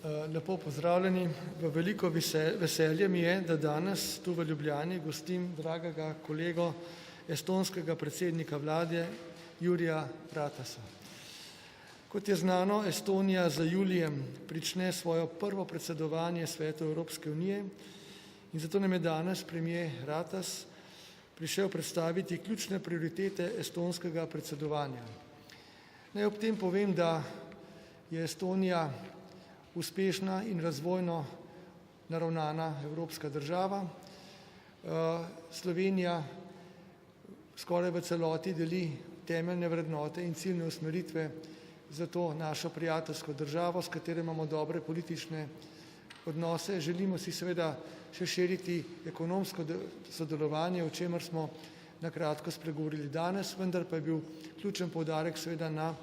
Lepo pozdravljeni. V veliko veselje mi je, da danes tu v Ljubljani gostim dragega kolego estonskega predsednika vlade Jurija Ratasa. Kot je znano, Estonija z julijem prične svojo prvo predsedovanje Svetu Evropske unije in zato nam je danes premier Ratas prišel predstaviti ključne prioritete estonskega predsedovanja. Naj ob tem povem, da je Estonija uspešna in razvojno naravnana evropska država. Slovenija skoraj v celoti deli temeljne vrednote in ciljne usmeritve za to našo prijateljsko državo, s katero imamo dobre politične odnose. Želimo si seveda še širiti ekonomsko sodelovanje, o čemer smo na kratko spregovorili danes, vendar pa je bil ključen poudarek seveda na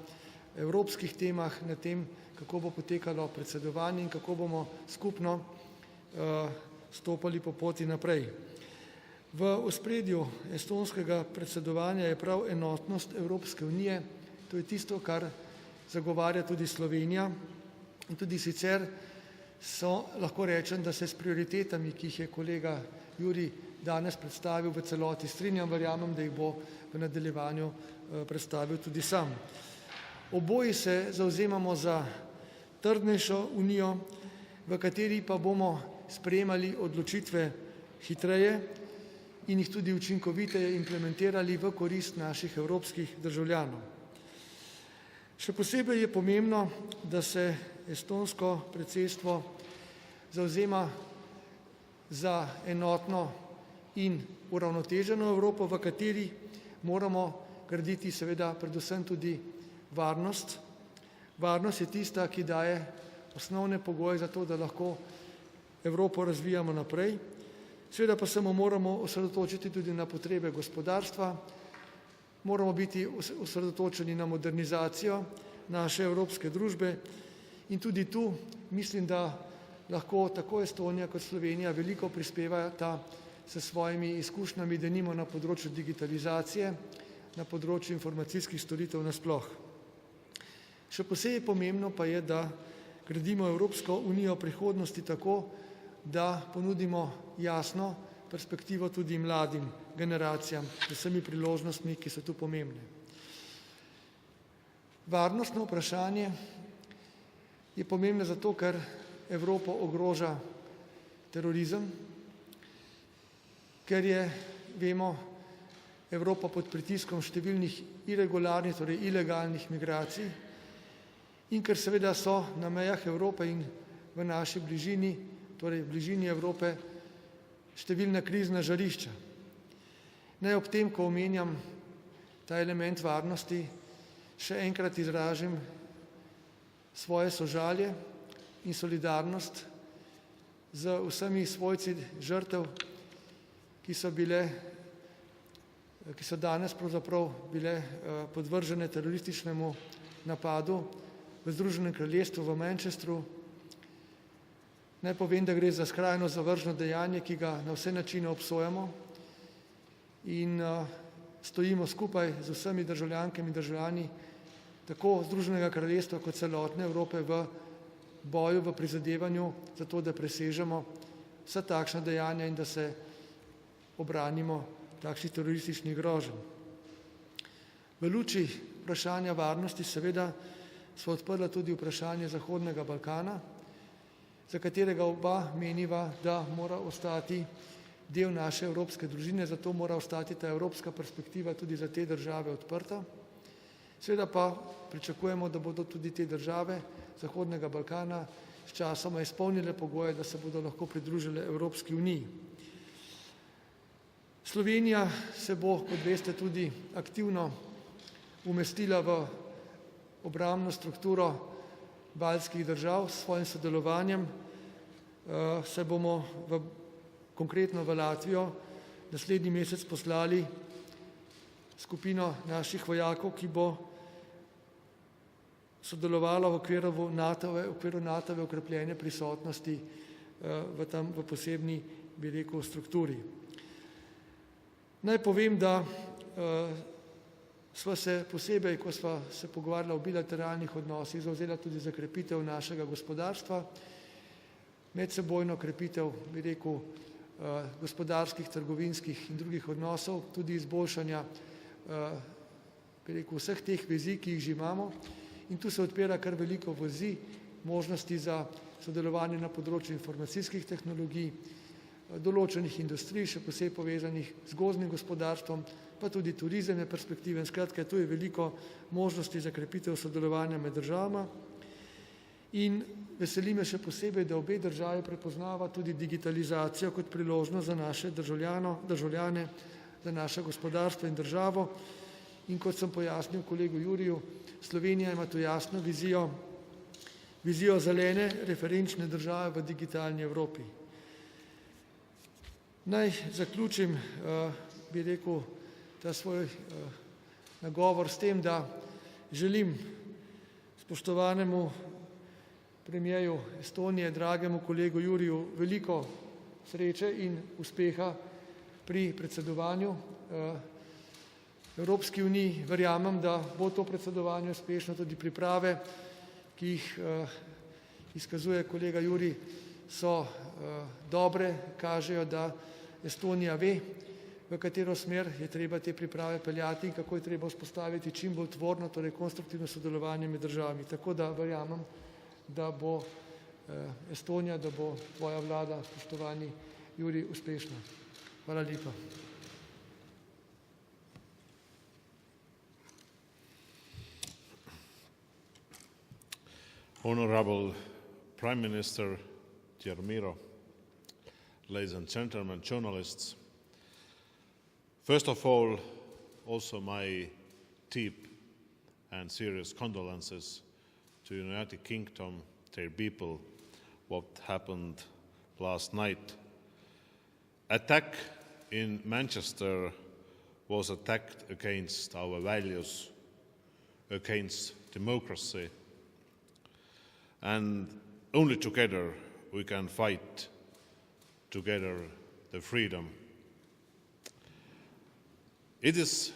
evropskih temah, na tem, kako bo potekalo predsedovanje in kako bomo skupno stopali po poti naprej. V ospredju estonskega predsedovanja je prav enotnost Evropske unije. To je tisto, kar zagovarja tudi Slovenija in tudi sicer lahko rečem, da se s prioritetami, ki jih je kolega Jurij danes predstavil, v celoti strinjam, verjamem, da jih bo v nadaljevanju predstavil tudi sam. Oboji se zavzemamo za trdnejšo unijo, v kateri pa bomo sprejemali odločitve hitreje in jih tudi učinkoviteje implementirali v korist naših evropskih državljanov. Še posebej je pomembno, da se estonsko predsedstvo zavzema za enotno in uravnoteženo Evropo, v kateri moramo graditi seveda predvsem tudi varnost. Varnost je tista, ki daje osnovne pogoje za to, da lahko Evropo razvijamo naprej. Seveda pa se moramo osredotočiti tudi na potrebe gospodarstva, moramo biti osredotočeni na modernizacijo naše evropske družbe in tudi tu mislim, da lahko tako Estonija kot Slovenija veliko prispevata s svojimi izkušnjami, denimo na področju digitalizacije, na področju informacijskih storitev nasploh. Še posebej pomembno pa je, da gradimo Evropsko unijo prihodnosti tako, da ponudimo jasno perspektivo tudi mladim generacijam z vsemi priložnostmi, ki so tu pomembne. Varnostno vprašanje je pomembno zato, ker Evropo ogroža terorizem, ker je, vemo, Evropa pod pritiskom številnih irregularnih, torej ilegalnih migracij in ker seveda so na mejah Evrope in v naši bližini, torej v bližini Evrope, številna krizna žarišča. Naj ob tem, ko omenjam ta element varnosti, še enkrat izražim svoje sožalje in solidarnost z vsemi svojci žrtev, ki so danes pravzaprav bile podvržene terorističnemu napadu v Združenem kraljestvu v Manchesteru. Naj povem, da gre za skrajno zavržno dejanje, ki ga na vse načine obsojamo in stojimo skupaj z vsemi državljankami in državljani tako Združenega kraljestva kot celotne Evrope v boju, v prizadevanju za to, da presežemo vsa takšna dejanja in da se obranimo takšnih terorističnih groženj. V luči vprašanja varnosti seveda so odprla tudi vprašanje Zahodnega Balkana, za katerega oba meniva, da mora ostati del naše evropske družine, zato mora ostati ta evropska perspektiva tudi za te države odprta. Seveda pa pričakujemo, da bodo tudi te države Zahodnega Balkana sčasoma izpolnile pogoje, da se bodo lahko pridružile Evropski uniji. Slovenija se bo, kot veste, tudi aktivno umestila v obrambno strukturo baltskih držav s svojim sodelovanjem. Se bomo konkretno v Latvijo naslednji mesec poslali skupino naših vojakov, ki bo sodelovala v okviru NATO-ve okrepljene prisotnosti v posebni, bi rekel, strukturi. Naj povem, da Sva se posebej, ko sva se pogovarjala o bilateralnih odnosih, zavzela tudi za krepitev našega gospodarstva, medsebojno krepitev, bi rekel, gospodarskih, trgovinskih in drugih odnosov, tudi izboljšanja, bi rekel, vseh teh vezi, ki jih že imamo. In tu se odpira kar veliko vezi, možnosti za sodelovanje na področju informacijskih tehnologij, določenih industrij, še posebej povezanih z gozdnim gospodarstvom, pa tudi turizem je perspektiven. Skratka, tu je veliko možnosti za krepitev sodelovanja med državama. In veseli me še posebej, da obe državi prepoznava tudi digitalizacijo kot priložnost za naše državljane, za naše gospodarstvo in državo. In kot sem pojasnil kolegu Juriju, Slovenija ima tu jasno vizijo zelene referenčne države v digitalni Evropi. Naj zaključim, bi rekel, ta svoj nagovor s tem, da želim spoštovanemu premijeju Estonije, dragemu kolegu Juriju, veliko sreče in uspeha pri predsedovanju Evropski uniji. Verjamem, da bo to predsedovanje uspešno, tudi priprave, ki jih izkazuje kolega Juri, so dobre, kažejo, da Estonija ve, v katero smer je treba te priprave peljati in kako je treba vzpostaviti čim bolj tvorno, torej konstruktivno sodelovanje med državami. Tako da verjamem, da bo Estonija, da bo tvoja vlada, spoštovani Juri, uspešna. Hvala lepa. Honorable Prime Minister, dear Miro, ladies and gentlemen, journalists, first of all, also my deep and serious condolences to the United Kingdom, their people, what happened last night. Attack in Manchester was attacked against our values, against democracy, and only together we can fight together the freedom. It is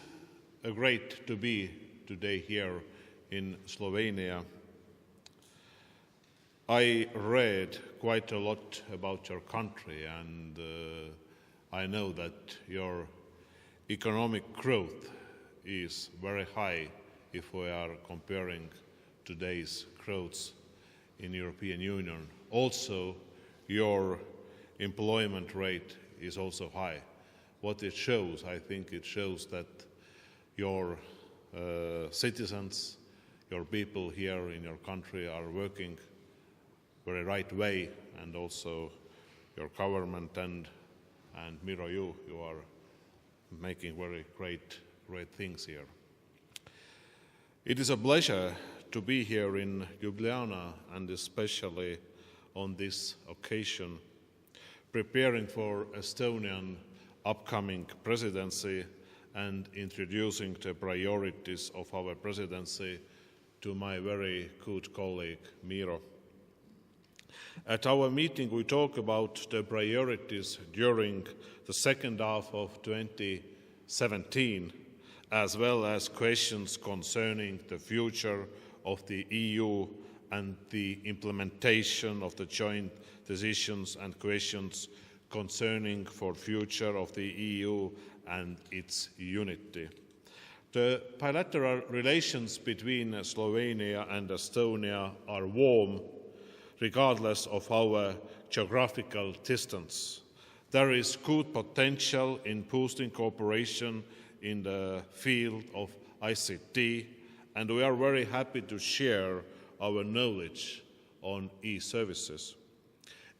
great to be today here in Slovenia. I read quite a lot about your country, and I know that your economic growth is very high if we are comparing today's growth in the European Union. Also, your employment rate is also high. What it shows, I think it shows that your citizens, your people here in your country are working very right way, and also your government and Miro, you are making very great things here. It is a pleasure to be here in Ljubljana, and especially on this occasion, preparing for Estonian upcoming presidency and introducing the priorities of our presidency to my very good colleague Miro. At our meeting, we talk about the priorities during the second half of 2017, as well as questions concerning the future of the EU and the implementation of the joint decisions and questions concerning for future of the EU and its unity. The bilateral relations between Slovenia and Estonia are warm, regardless of our geographical distance. There is good potential in boosting cooperation in the field of ICT, and we are very happy to share our knowledge on e-services.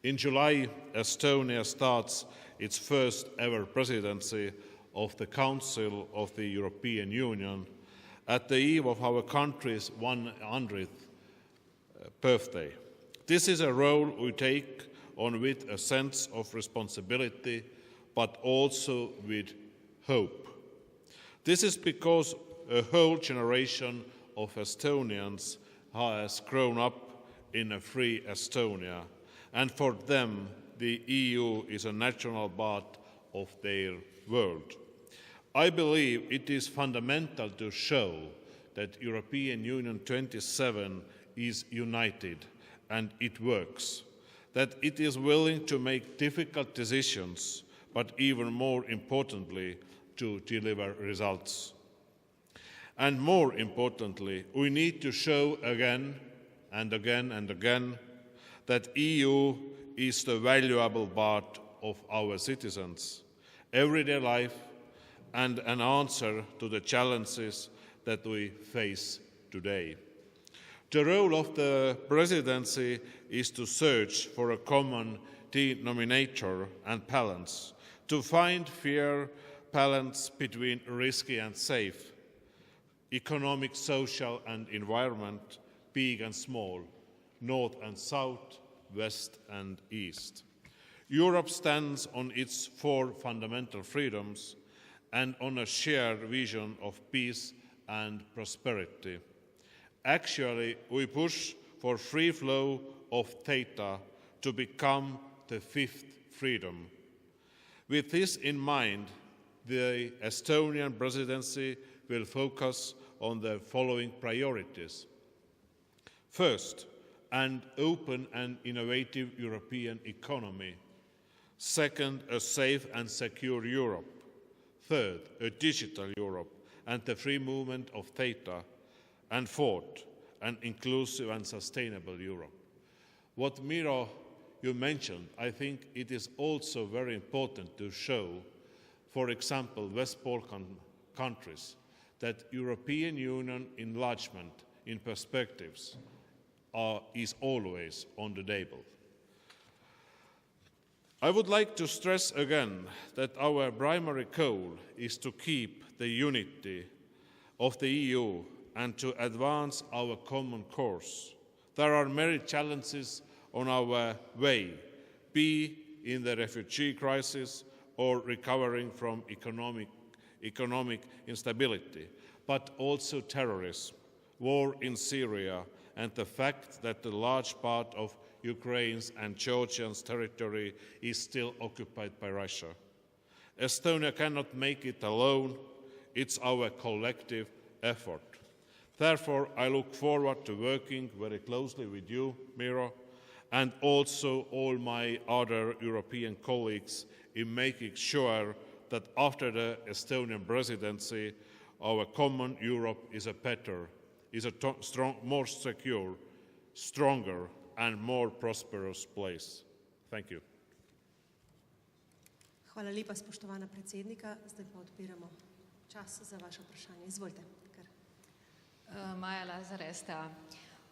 In July, Estonia starts its first ever presidency of the Council of the European Union at the eve of our country's 100th birthday. This is a role we take on with a sense of responsibility, but also with hope. This is because a whole generation of Estonians has grown up in a free Estonia, and for them the EU is a natural part of their world. I believe it is fundamental to show that European Union 27 is united and it works, that it is willing to make difficult decisions, but even more importantly, to deliver results. And more importantly, we need to show again and again and again that EU is the valuable part of our citizens' everyday life and an answer to the challenges that we face today. The role of the presidency is to search for a common denominator and balance, to find fair balance between risky and safe, economic, social and environment, big and small, north and south, west and east. Europe stands on its 4 fundamental freedoms and on a shared vision of peace and prosperity. Actually, we push for free flow of data to become the 5th freedom. With this in mind, the Estonian presidency will focus on the following priorities. First, an open and innovative European economy. Second, a safe and secure Europe. Third, a digital Europe and the free movement of data. And fourth, an inclusive and sustainable Europe. What Miro, you mentioned, I think it is also very important to show, for example, West Balkan countries, that European Union enlargement in perspectives is always on the table. I would like to stress again that our primary goal is to keep the unity of the EU and to advance our common course. There are many challenges on our way, be in the refugee crisis or recovering from economic instability, but also terrorism, war in Syria, and the fact that a large part of Ukraine's and Georgia's territory is still occupied by Russia. Estonia cannot make it alone. It's our collective effort. Therefore, I look forward to working very closely with you, Miro, and also all my other European colleagues in making sure that after the Estonian presidency, our common Europe is more secure, stronger, and more prosperous place. Thank you. Hvala lepa, spoštovana predsednika. Zdaj pa odpiramo čas za vaše vprašanje. Izvolite. Maja Lazar, STA.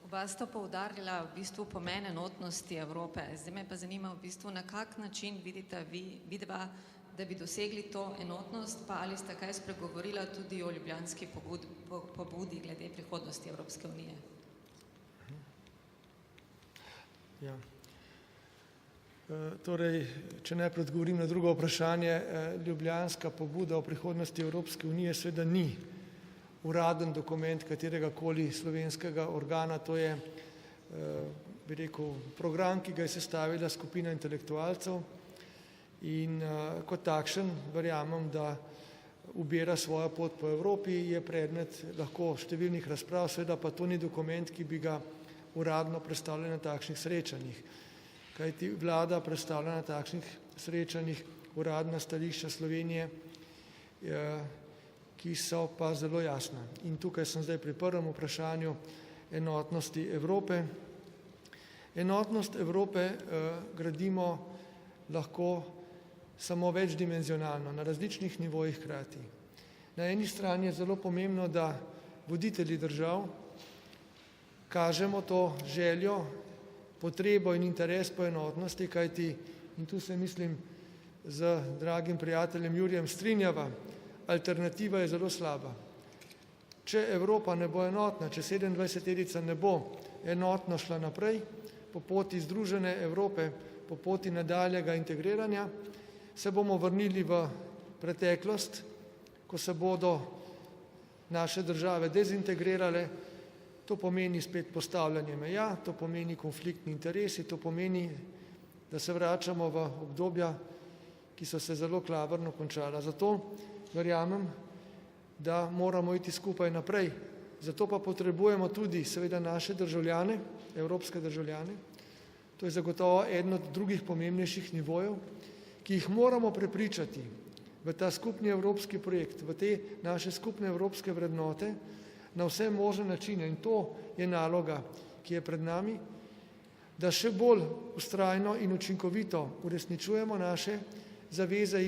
Oba sta poudarila v bistvu pomen enotnosti Evrope. Zdaj me pa zanima v bistvu, na kak način vidite vidva, da bi dosegli to enotnost, pa ali sta kaj spregovorila tudi o ljubljanski pobudi glede prihodnosti Evropske unije? Ja. Torej, če najprej odgovorim na drugo vprašanje, ljubljanska pobuda o prihodnosti Evropske unije seveda ni uraden dokument kateregakoli slovenskega organa, to je, bi rekel, program, ki ga je sestavila skupina intelektualcev in kot takšen verjamem, da ubira svojo pot po Evropi, je predmet lahko številnih razprav, seveda pa to ni dokument, ki bi ga uradno predstavljali na takšnih srečanjih. Kajti vlada predstavlja na takšnih srečanjih uradna stališča Slovenije, ki so pa zelo jasna. In tukaj sem zdaj pri prvem vprašanju enotnosti Evrope. Enotnost Evrope gradimo lahko samo večdimenzionalno, na različnih nivojih hkrati. Na eni strani je zelo pomembno, da voditelji držav kažemo to željo, potrebo in interes po enotnosti, kajti, in tu se mislim z dragim prijateljem Jurijem strinjava, alternativa je zelo slaba. Če Evropa ne bo enotna, če 27-terica ne bo enotno šla naprej po poti združene Evrope, po poti nadaljnjega integriranja, se bomo vrnili v preteklost, ko se bodo naše države dezintegrirale. To pomeni spet postavljanje meja, to pomeni konfliktni interesi, to pomeni, da se vračamo v obdobja, ki so se zelo klavrno končala. Zato verjamem, da moramo iti skupaj naprej. Zato pa potrebujemo tudi seveda naše državljane, evropske državljane. To je zagotovo eden od drugih pomembnejših nivojev, ki jih moramo prepričati v ta skupni evropski projekt, v te naše skupne evropske vrednote na vse možne načine. In to je naloga, ki je pred nami, da še bolj vztrajno in učinkovito uresničujemo naše zaveze,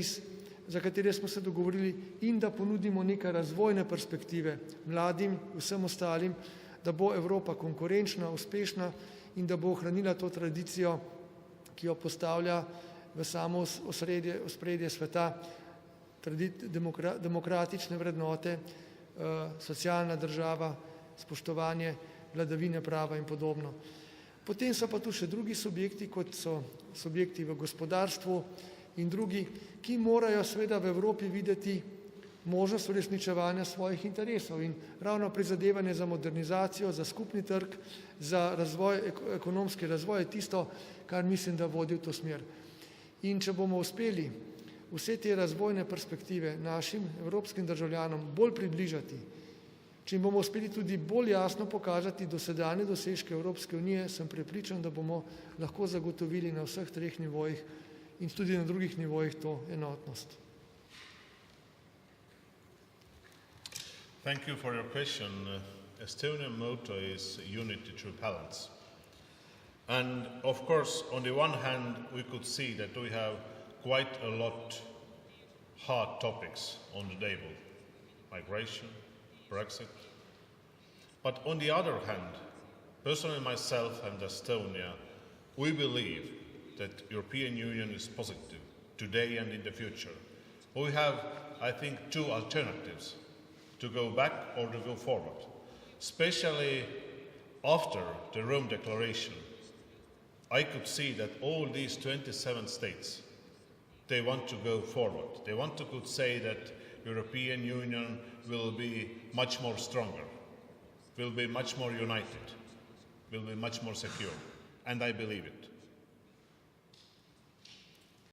za katere smo se dogovorili, in da ponudimo neke razvojne perspektive mladim, vsem ostalim, da bo Evropa konkurenčna, uspešna in da bo ohranila to tradicijo, ki jo postavlja v samo ospredje sveta, demokratične vrednote, socialna država, spoštovanje vladavine prava in podobno. Potem so pa tu še drugi subjekti, kot so subjekti v gospodarstvu in drugi, ki morajo seveda v Evropi videti možnost uresničevanja svojih interesov in ravno prizadevanje za modernizacijo, za skupni trg, za razvoj, ekonomski razvoj je tisto, kar mislim, da vodi v to smer. In če bomo uspeli vse te razvojne perspektive našim evropskim državljanom bolj približati, če jim bomo uspeli tudi bolj jasno pokazati dosedanje dosežke Evropske unije, sem prepričan, da bomo lahko zagotovili na vseh treh nivojih in tudi na drugih nivojih to enotnost. Thank you for your question. Estonian motto is unity through balance. And of course, on the one hand, we could see that we have quite a lot hard topics on the table. Migration, Brexit. But on the other hand, personally myself and Estonia, we believe that European Union is positive today and in the future. We have, I think, two alternatives, to go back or to go forward, especially after the Rome Declaration. I could see that all these 27 states, they want to go forward. They want to could say that European Union will be much more stronger, will be much more united, will be much more secure, and I believe it.